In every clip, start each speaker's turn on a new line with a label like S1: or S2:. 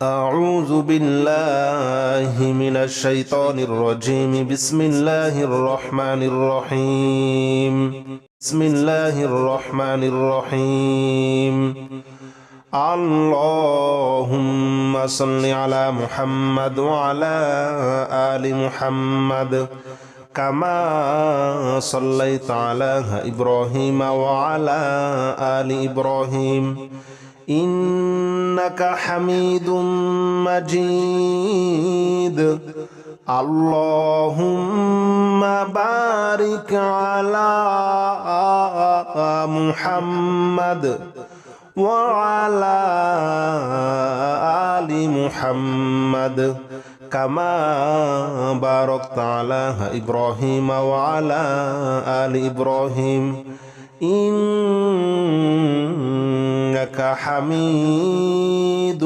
S1: أعوذ بالله من الشيطان الرجيم. بسم الله الرحمن الرحيم. بسم الله الرحمن الرحيم. اللهم صل على محمد وعلى آل محمد كما صليت على إبراهيم وعلى آل إبراهيم إنك حميد مجيد. اللهم بارك على محمد وعلى آل محمد كما باركت على إبراهيم وعلى آل إبراهيم إنك حميد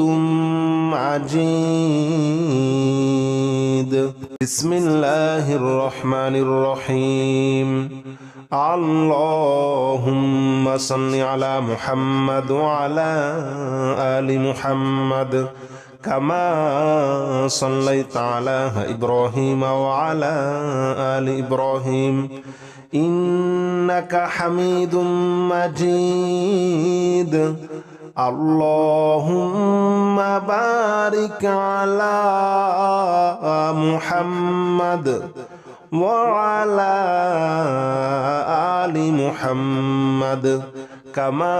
S1: مجيد. بسم الله الرحمن الرحيم. اللهم صل على محمد وعلى آل محمد كما صليت على إبراهيم وعلى آل إبراهيم إنك حميد مجيد. اللهم بارك على محمد وعلى آل محمد كما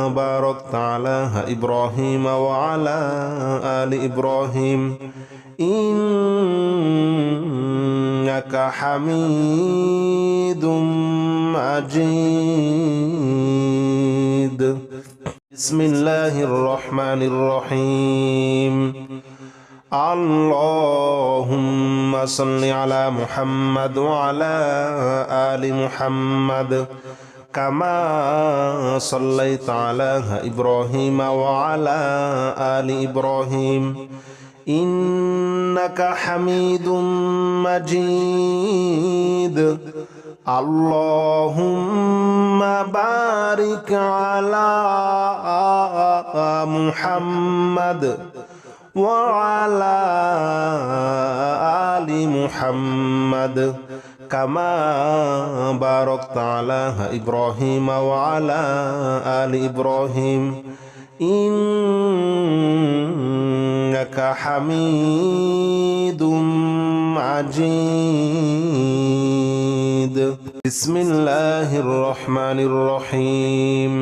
S1: باركت على إبراهيم وعلى آل إبراهيم إنك حميد مجيد. بسم الله الرحمن الرحيم. اللهم صل على محمد وعلى آل محمد كما صليت على إبراهيم وعلى آل إبراهيم إنك حميد مجيد. اللهم بارك على محمد وعلى آل محمد كما باركت على إبراهيم وعلى آل إبراهيم إنك حميد مجيد. بسم الله الرحمن الرحيم.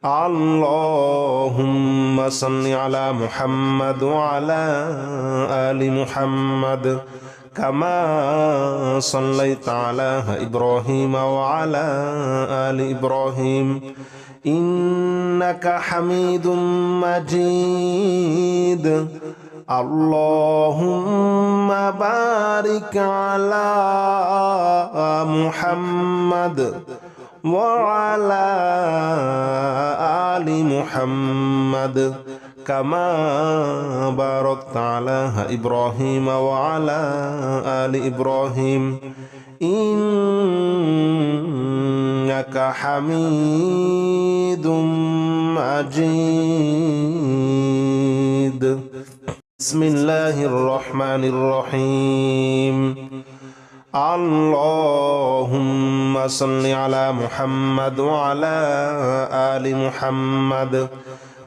S1: اللهم صل على محمد وعلى آل محمد كما صليت على إبراهيم وعلى آل إبراهيم إنك حميد مجيد. اللهم بارك على محمد وعلى آل محمد كما باركت على إبراهيم وعلى آل إبراهيم إنك حميد مجيد. بسم الله الرحمن الرحيم. اللهم صل على محمد وعلى آل محمد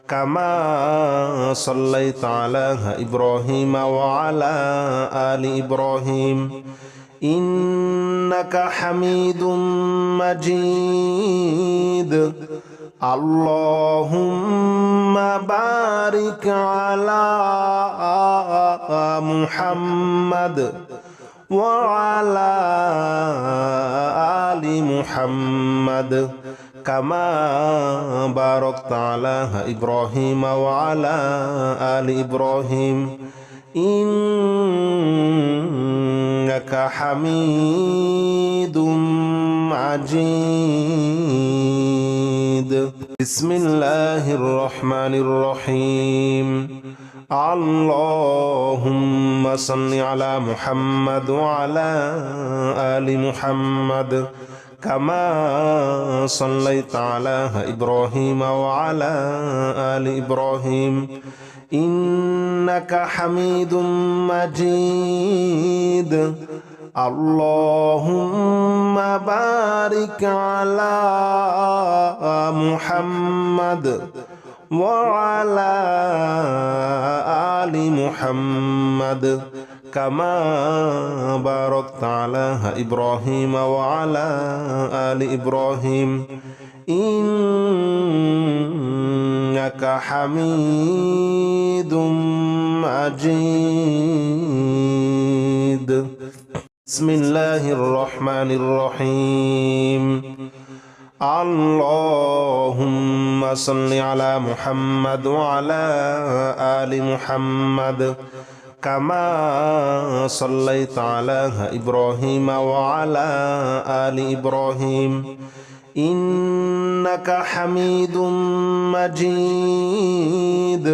S1: كما صليت على إبراهيم وعلى آل إبراهيم إنك حميد مجيد. اللهم بارك على محمد وعلى آل محمد كما باركت على إبراهيم وعلى آل إبراهيم إنك حميد مجيد. بسم الله الرحمن الرحيم. اللهم صل على محمد وعلى آل محمد كما صليت على إبراهيم وعلى آل إبراهيم إنك حميد مجيد اللهم بارك على محمد وعلى آل محمد كما باركت على إبراهيم وعلى آل إبراهيم إنك حميد مجيد بسم الله الرحمن الرحيم اللهم صل على محمد وعلى آل محمد كما صليت على إبراهيم وعلى آل إبراهيم إنك حميد مجيد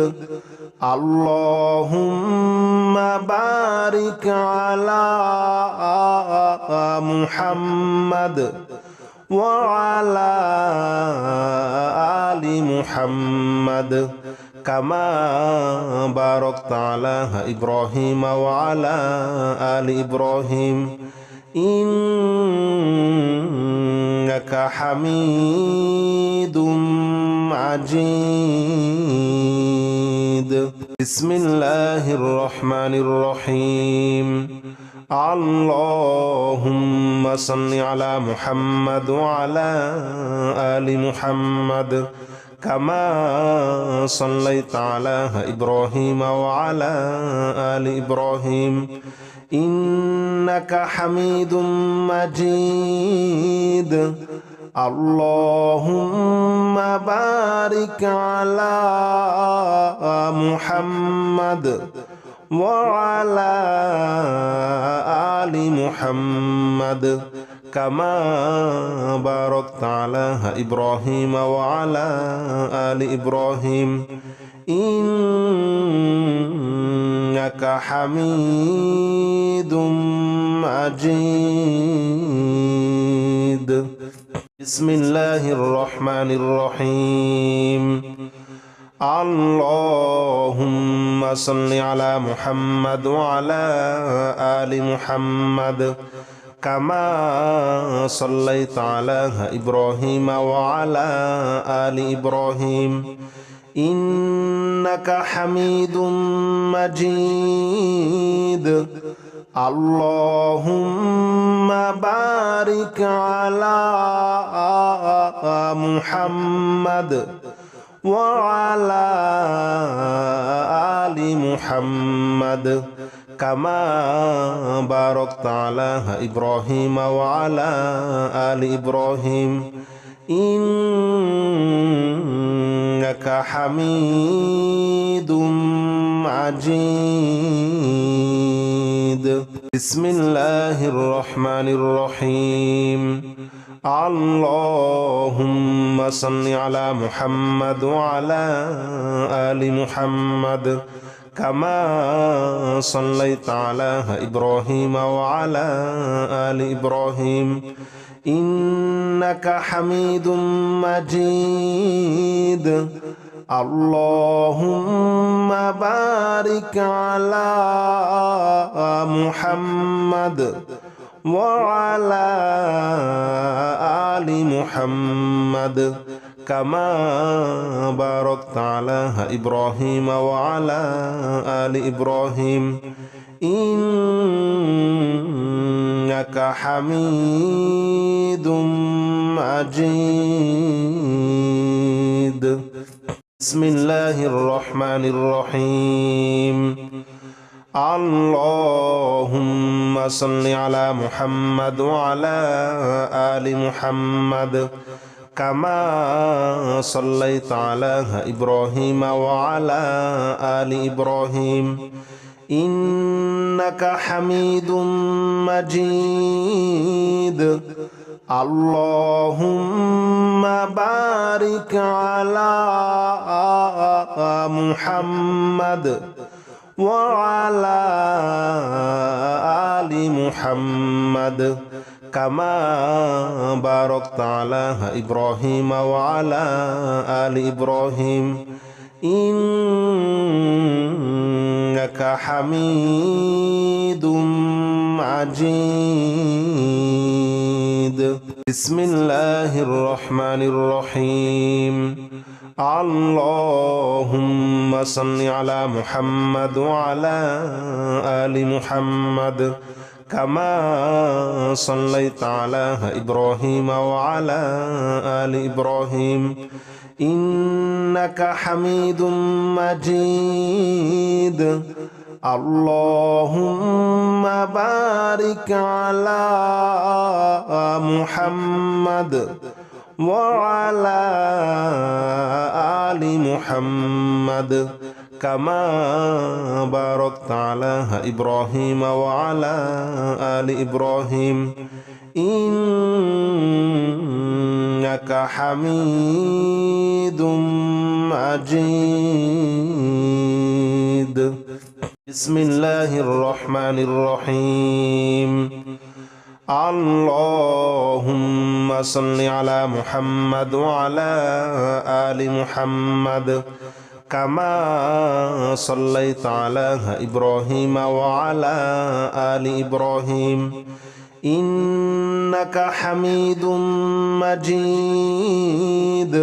S1: اللهم بارك على محمد وعلى آل محمد كما باركت على إبراهيم وعلى آل إبراهيم إنك حميد مجيد بسم الله الرحمن الرحيم اللهم صل على محمد وعلى آل محمد كما صليت على إبراهيم وعلى آل إبراهيم إنك حميد مجيد اللهم بارك على محمد وعلى آل محمد كما باركت على إبراهيم وعلى آل إبراهيم إنك حميد مجيد بسم الله الرحمن الرحيم اللهم صل على محمد وعلى آل محمد كما صليت على إبراهيم وعلى آل إبراهيم إنك حميد مجيد اللهم بارك على محمد وعلى آل محمد كما باركت على إبراهيم وعلى آل إبراهيم إنك حميد مجيد بسم الله الرحمن الرحيم اللهم صل على محمد وعلى آل محمد كما صليت على إبراهيم وعلى آل إبراهيم إنك حميد مجيد اللهم بارك على محمد وعلى آل محمد كما باركت على إبراهيم وعلى آل إبراهيم إنك حميد مجيد بسم الله الرحمن الرحيم اللهم صل على محمد وعلى آل محمد كما صليت على إبراهيم وعلى آل إبراهيم إنك حميد مجيد اللهم بارك على محمد وعلى آل محمد كما باركت على إبراهيم وعلى آل إبراهيم إنك حميد مجيد. بسم الله الرحمن الرحيم. اللهم صل على محمد وعلى آل محمد كما صليت على إبراهيم وعلى آل إبراهيم إنك حميد مجيد. اللهم بارك على محمد وعلى آل محمد كما باركت على إبراهيم وعلى آل إبراهيم إنك حميد مجيد. بسم الله الرحمن الرحيم. اللهم صل على محمد وعلى آل محمد كما صليت على إبراهيم وعلى آل إبراهيم إنك حميد مجيد.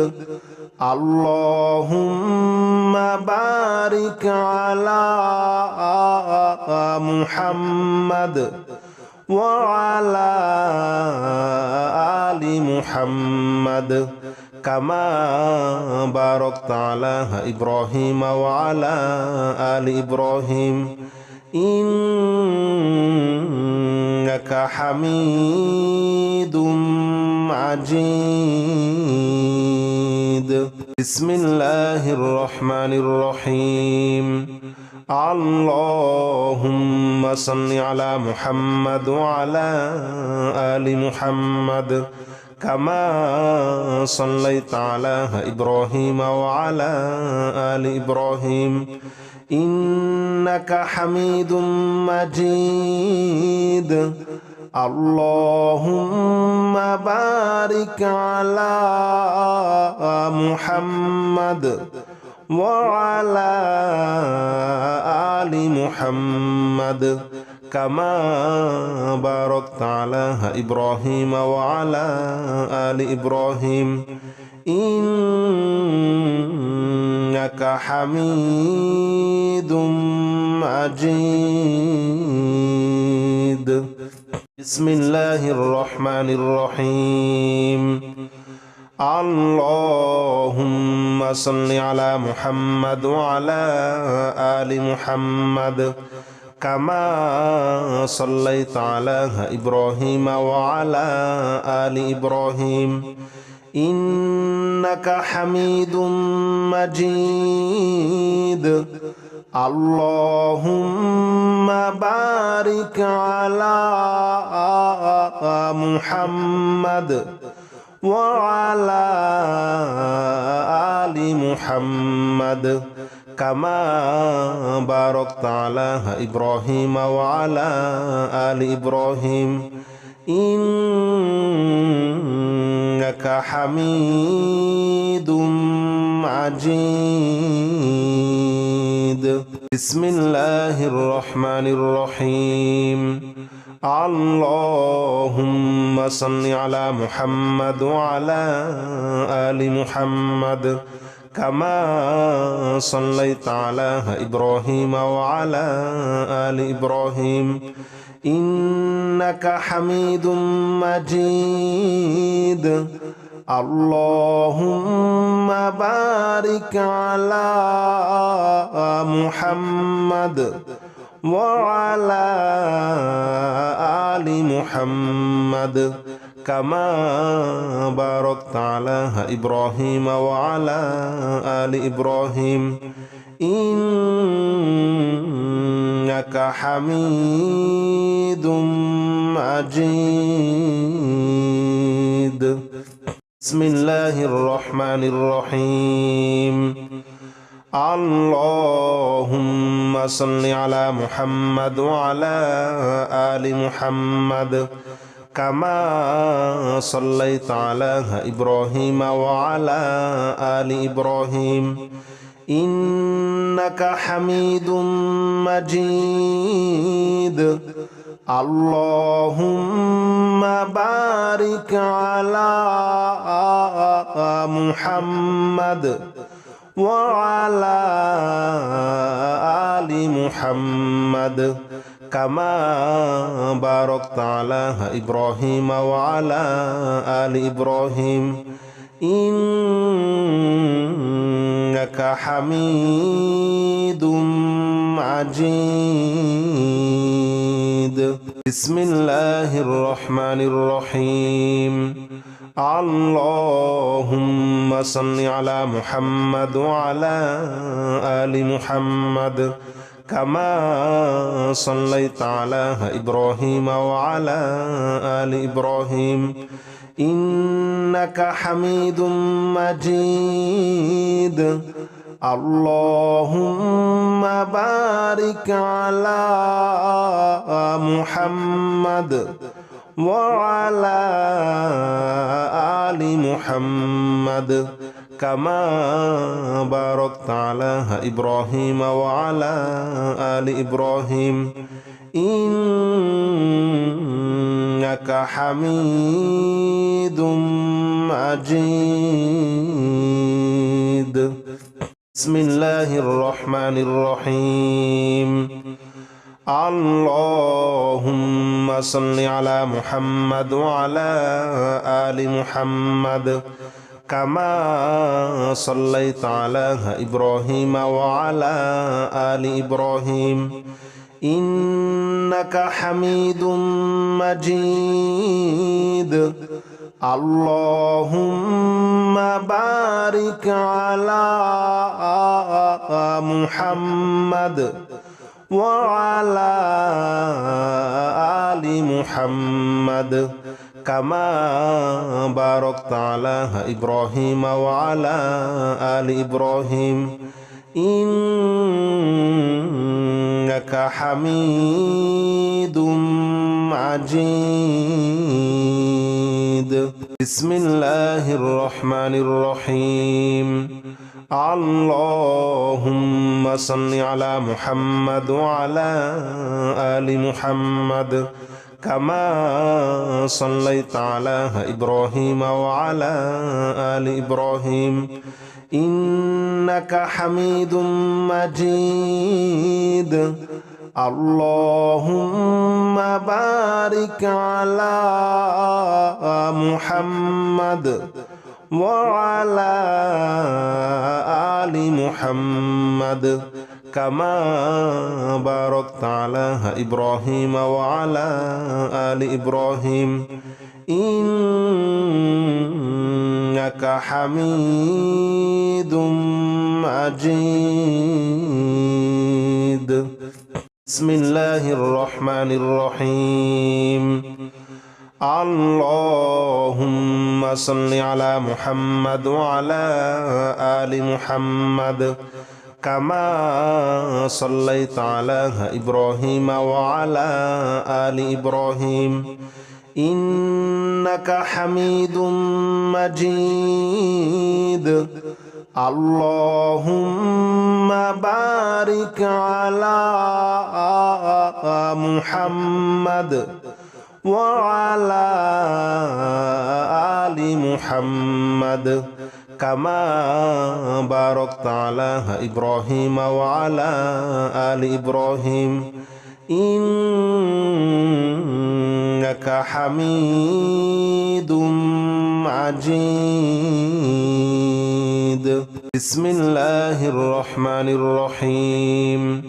S1: اللهم بارك على محمد وعلى آل محمد كما باركت على إبراهيم وعلى آل إبراهيم إنك حميد مجيد. بسم الله الرحمن الرحيم. اللهم صل على محمد وعلى آل محمد كما صليت على إبراهيم وعلى آل إبراهيم إنك حميد مجيد. اللهم بارك على محمد وعلى آل محمد كما باركت على إبراهيم وعلى آل إبراهيم إنك حميد مجيد. بسم الله الرحمن الرحيم. اللهم صل على محمد وعلى آل محمد كما صليت على إبراهيم وعلى آل إبراهيم إنك حميد مجيد. اللهم بارك على محمد وعلى آل محمد كما باركت على إبراهيم وعلى آل إبراهيم إنك حميد مجيد. بسم الله الرحمن الرحيم. اللهم صل على محمد وعلى آل محمد كما صليت على إبراهيم وعلى آل إبراهيم إنك حميد مجيد. اللهم بارك على محمد وعلى آل محمد كما باركت على إبراهيم وعلى آل إبراهيم إنك حميد مجيد. بسم الله الرحمن الرحيم. اللهم صل على محمد وعلى آل محمد كما صليت على إبراهيم وعلى آل إبراهيم إنك حميد مجيد اللهم بارك على محمد وعلى آل محمد كما باركت على إبراهيم وعلى آل إبراهيم إنك حميد مجيد بسم الله الرحمن الرحيم اللهم صل على محمد وعلى آل محمد كما صليت على إبراهيم وعلى آل إبراهيم إنك حميد مجيد اللهم بارك على محمد وعلى آل محمد كما باركت على إبراهيم وعلى آل إبراهيم إنك حميد مجيد بسم الله الرحمن الرحيم اللهم صل على محمد وعلى آل محمد كما صليت على إبراهيم وعلى آل إبراهيم إنك حميد مجيد اللهم بارك على محمد وعلى آل محمد كما باركت على إبراهيم وعلى آل إبراهيم إنك حميد مجيد بسم الله الرحمن الرحيم اللهم صل على محمد وعلى آل محمد كما صليت على إبراهيم وعلى آل إبراهيم إنك حميد مجيد اللهم بارك على محمد وعلى آل محمد كما باركت على إبراهيم وعلى آل إبراهيم إنك حميد مجيد بسم الله الرحمن الرحيم اللهم صل على محمد وعلى آل محمد كما صليت على إبراهيم وعلى آل إبراهيم إنك حميد مجيد اللهم بارك على محمد وعلى آل محمد كما باركت على إبراهيم وعلى آل إبراهيم إنك حميد مجيد بسم الله الرحمن الرحيم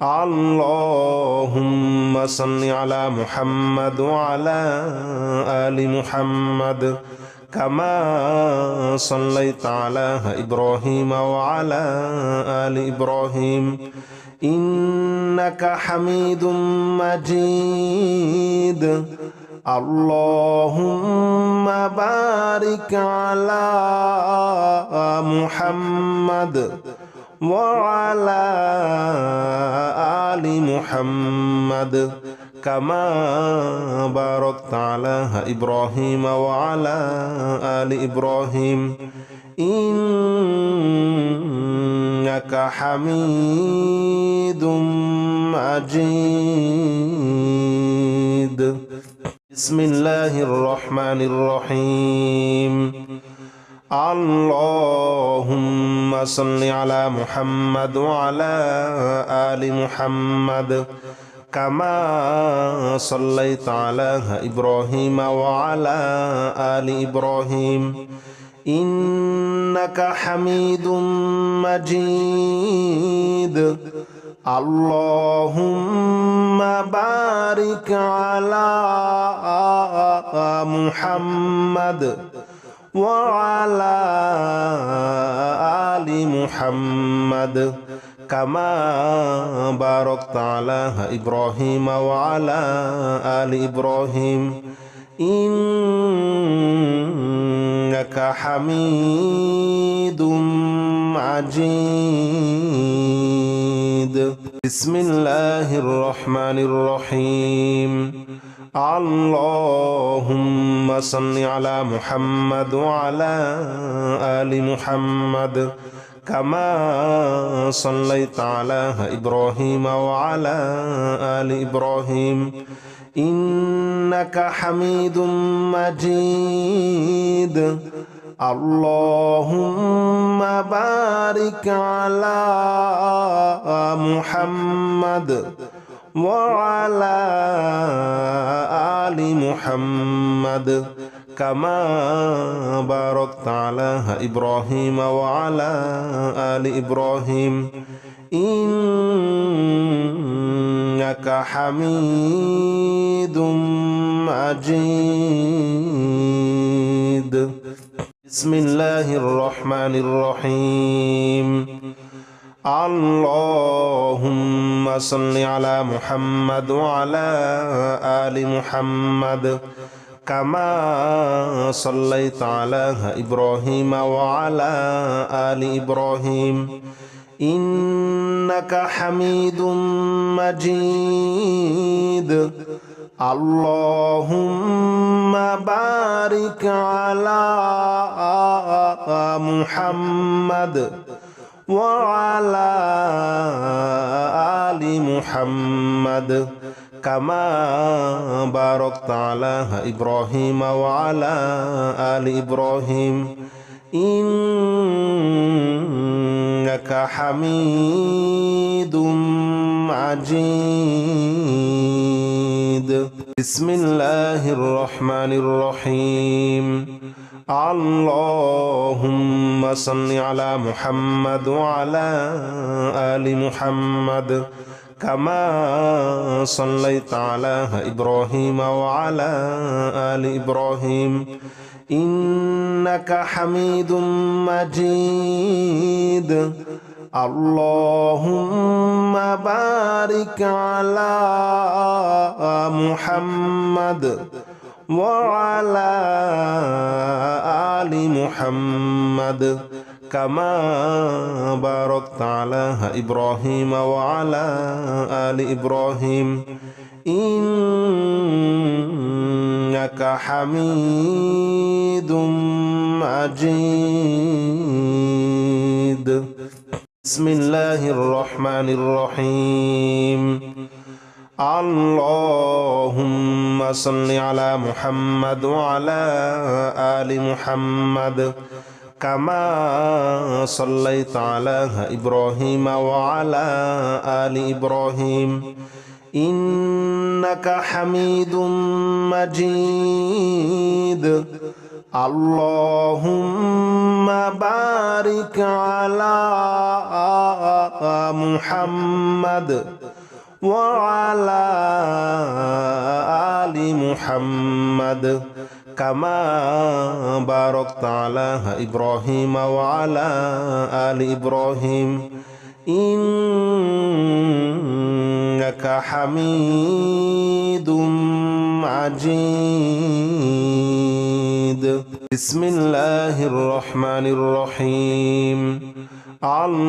S1: اللهم صل على محمد وعلى آل محمد كما صليت على إبراهيم وعلى آل إبراهيم إنك حميد مجيد اللهم بارك على محمد وعلى آل محمد كما باركت على إبراهيم وعلى آل إبراهيم إنك حميد مجيد. بسم الله الرحمن الرحيم. اللهم صل على محمد وعلى آل محمد كما صليت على إبراهيم وعلى آل إبراهيم إنك حميد مجيد. اللهم بارك على محمد وعلى آل محمد كما باركت على إبراهيم وعلى آل إبراهيم إنك حميد مجيد. بسم الله الرحمن الرحيم. اللهم صل على محمد وعلى آل محمد كما صليت على إبراهيم وعلى آل إبراهيم إنك حميد مجيد. اللهم بارك على محمد وعلى آل محمد كما باركت على إبراهيم وعلى آل إبراهيم إنك حميد مجيد. بسم الله الرحمن الرحيم. اللهم صل على محمد وعلى آل محمد كما صليت على إبراهيم وعلى آل إبراهيم إنك حميد مجيد. اللهم بارك على محمد وعلى آل محمد كما باركت على إبراهيم وعلى آل إبراهيم إنك حميد مجيد. بسم الله الرحمن الرحيم. اللهم صل على محمد وعلى آل محمد كما صليت على إبراهيم وعلى آل إبراهيم إنك حميد مجيد. اللهم بارك على محمد وعلى آل محمد كما باركت على إبراهيم وعلى آل إبراهيم إنك حميد مجيد. بسم الله الرحمن الرحيم. اللهم صل على محمد وعلى آل محمد كما صليت على إبراهيم وعلى آل إبراهيم إنك حميد مجيد. اللهم بارك على محمد وعلى آل محمد كما باركت على إبراهيم وعلى آل إبراهيم إنك حميد مجيد. بسم الله الرحمن الرحيم. اللهم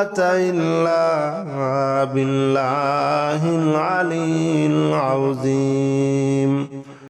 S1: قوة إلا بالله العلي العظيم.